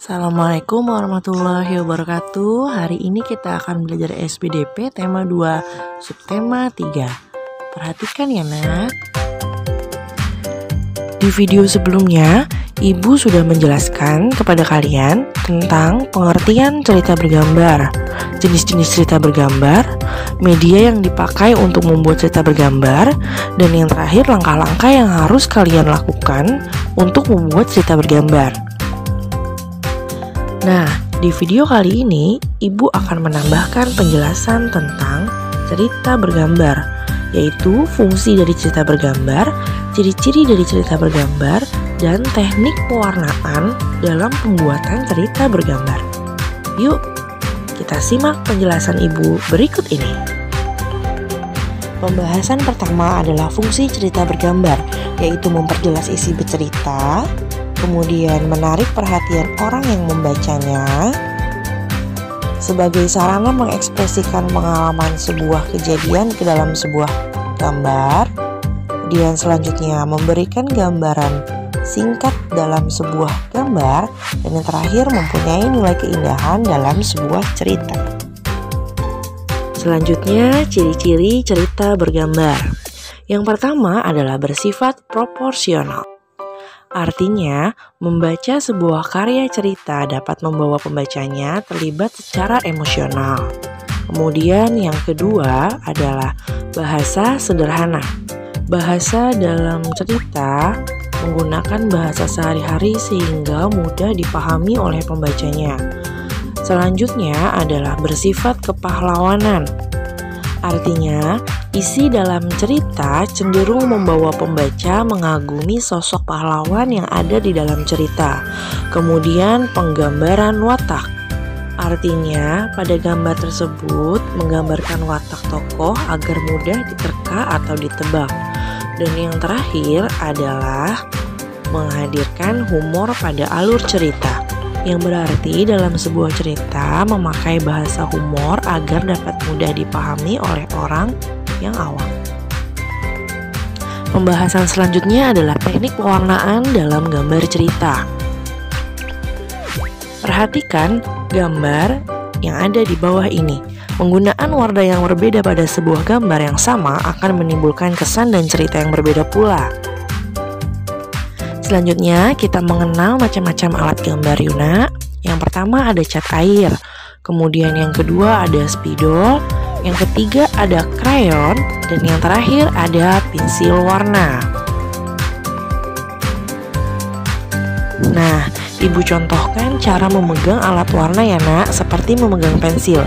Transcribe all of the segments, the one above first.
Assalamualaikum warahmatullahi wabarakatuh. Hari ini kita akan belajar SPDP tema 2 subtema 3. Perhatikan ya nak. Di video sebelumnya, Ibu sudah menjelaskan kepada kalian tentang pengertian cerita bergambar, jenis-jenis cerita bergambar, media yang dipakai untuk membuat cerita bergambar, dan yang terakhir langkah-langkah yang harus kalian lakukan untuk membuat cerita bergambar. Nah, di video kali ini, Ibu akan menambahkan penjelasan tentang cerita bergambar, yaitu fungsi dari cerita bergambar, ciri-ciri dari cerita bergambar, dan teknik pewarnaan dalam pembuatan cerita bergambar. Yuk, kita simak penjelasan Ibu berikut ini. Pembahasan pertama adalah fungsi cerita bergambar, yaitu memperjelas isi bercerita, kemudian menarik perhatian orang yang membacanya sebagai sarana mengekspresikan pengalaman sebuah kejadian ke dalam sebuah gambar. Kemudian selanjutnya memberikan gambaran singkat dalam sebuah gambar, dan yang terakhir mempunyai nilai keindahan dalam sebuah cerita. Selanjutnya, ciri-ciri cerita bergambar. Yang pertama adalah bersifat proporsional. Artinya, membaca sebuah karya cerita dapat membawa pembacanya terlibat secara emosional. Kemudian yang kedua adalah bahasa sederhana. Bahasa dalam cerita menggunakan bahasa sehari-hari sehingga mudah dipahami oleh pembacanya. Selanjutnya adalah bersifat kepahlawanan. Artinya, isi dalam cerita cenderung membawa pembaca mengagumi sosok pahlawan yang ada di dalam cerita. Kemudian penggambaran watak. Artinya, pada gambar tersebut menggambarkan watak tokoh agar mudah diterka atau ditebak. Dan yang terakhir adalah menghadirkan humor pada alur cerita, yang berarti dalam sebuah cerita memakai bahasa humor agar dapat mudah dipahami oleh orang yang awam. Pembahasan selanjutnya adalah teknik pewarnaan dalam gambar cerita. Perhatikan gambar yang ada di bawah ini. Penggunaan warna yang berbeda pada sebuah gambar yang sama akan menimbulkan kesan dan cerita yang berbeda pula. Selanjutnya, kita mengenal macam-macam alat gambar Yuna. Yang pertama ada cat air, kemudian yang kedua ada spidol, yang ketiga ada krayon, dan yang terakhir ada pensil warna. Nah, Ibu contohkan cara memegang alat warna ya nak, seperti memegang pensil.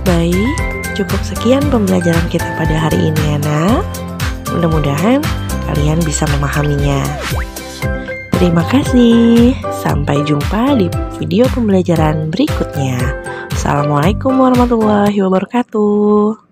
Baik, cukup sekian pembelajaran kita pada hari ini ya nak. Mudah-mudahan kalian bisa memahaminya. Terima kasih. Sampai jumpa di video pembelajaran berikutnya. Assalamualaikum warahmatullahi wabarakatuh.